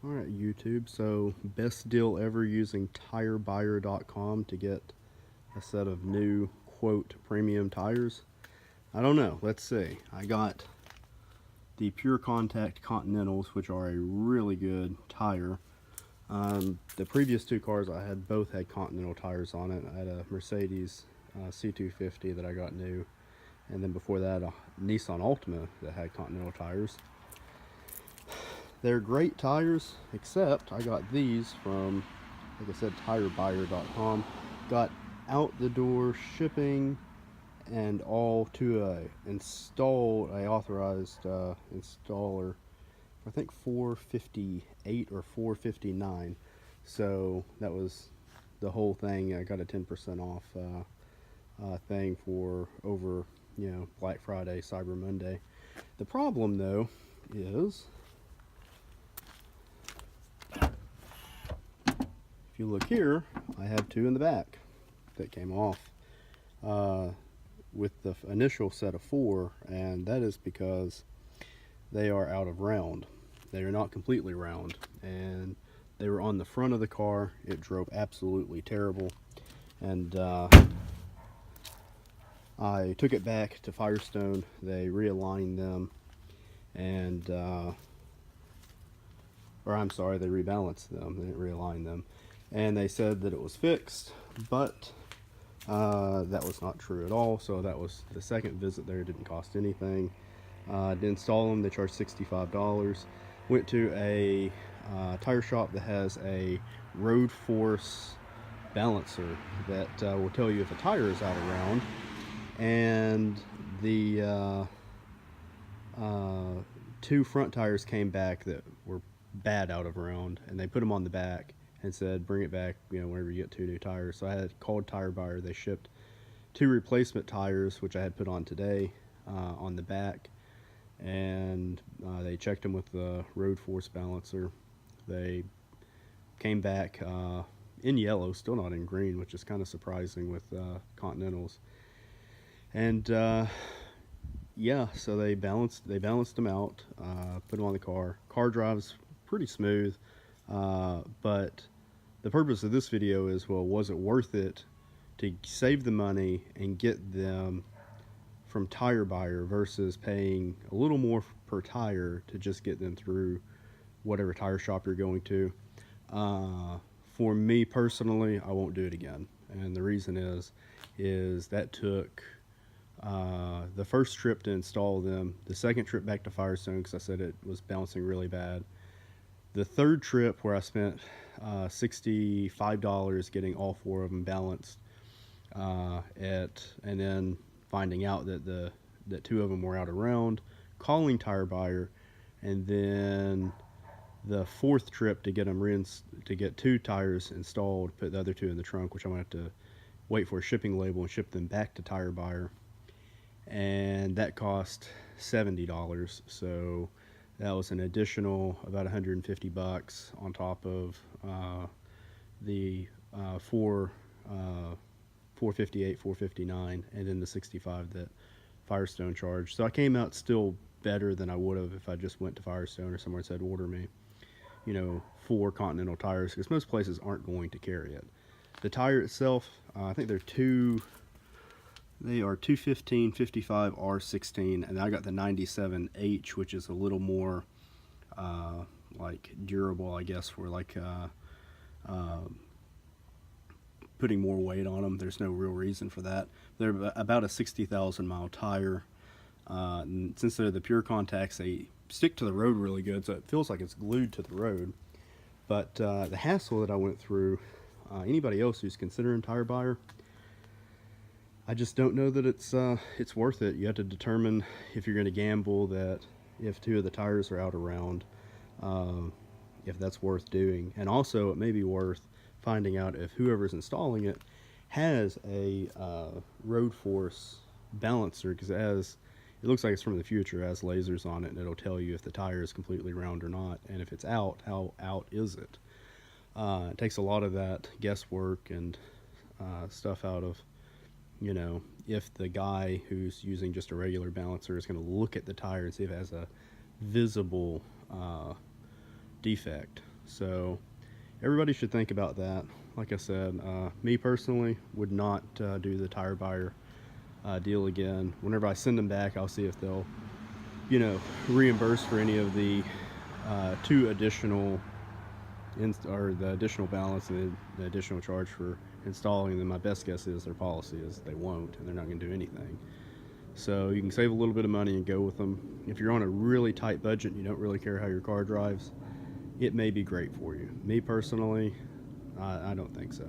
Alright YouTube, so best deal ever using tirebuyer.com to get a set of new quote premium tires. I don't know, let's see. I got the Pure Contact Continentals, which are a really good tire. The previous two cars I had both had Continental tires on it. I had a Mercedes C250 that I got new, and then before that a Nissan Altima that had Continental tires. They're great tires, except I got these from, like I said, tirebuyer.com. Got out the door shipping and all to a authorized installer, I think $458 or $459. So that was the whole thing. I got a 10% off thing for over, Black Friday, Cyber Monday. The problem though is, if you look here, I have two in the back that came off with the initial set of four, and that is because they are out of round. They are not completely round, and they were on the front of the car. It drove absolutely terrible, and I took it back to Firestone. They realigned them, and or I'm sorry, they rebalanced them. They didn't realign them, and they said that it was fixed, but that was not true at all. So that was the second visit there. It didn't cost anything. To install them, they charged $65. Went to a tire shop that has a road force balancer that will tell you if a tire is out of round, and the two front tires came back that were bad out of round, and they put them on the back and said bring it back, whenever you get two new tires. So I had called Tire Buyer. They shipped two replacement tires, which I had put on today, on the back, and they checked them with the road force balancer. They came back in yellow, still not in green, which is kind of surprising with Continentals. And yeah, so they balanced them out, put them on the car. Car drives pretty smooth, but the purpose of this video is, well, was it worth it to save the money and get them from Tire Buyer versus paying a little more per tire to just get them through whatever tire shop you're going to? For me personally, I won't do it again, and the reason is that took the first trip to install them, the second trip back to Firestone because I said it was bouncing really bad, the third trip where I spent $65 getting all four of them balanced, and then finding out that two of them were out of round, calling Tire Buyer, and then the fourth trip to get them to get two tires installed, put the other two in the trunk, which I'm gonna have to wait for a shipping label and ship them back to Tire Buyer, and that cost $70. So that was an additional about $150 on top of the $458, $459, and then the $65 that Firestone charged. So I came out still better than I would have if I just went to Firestone or somewhere and said order me, 4 Continental tires, because most places aren't going to carry it. The tire itself, I think they are 215 55 R16, and I got the 97H, which is a little more like durable, I guess, for like putting more weight on them. There's no real reason for that. They're about a 60,000 mile tire. And since they're the Pure Contacts, they stick to the road really good, so it feels like it's glued to the road. But the hassle that I went through, anybody else who's considering Tire Buyer, I just don't know that it's worth it. You have to determine if you're going to gamble that if two of the tires are out around, if that's worth doing. And also, it may be worth finding out if whoever's installing it has a road force balancer, because it looks like it's from the future. It has lasers on it, and it'll tell you if the tire is completely round or not, and if it's out, how out is it. It takes a lot of that guesswork and stuff out of, if the guy who's using just a regular balancer is going to look at the tire and see if it has a visible defect. So everybody should think about that. Like I said, me personally would not do the tire buyer deal again. Whenever I send them back, I'll see if they'll, reimburse for any of the two additional or the additional balance and the additional charge for installing them. My best guess is their policy is they won't, and they're not going to do anything. So you can save a little bit of money and go with them. If you're on a really tight budget and you don't really care how your car drives, it may be great for you. Me personally, I don't think so.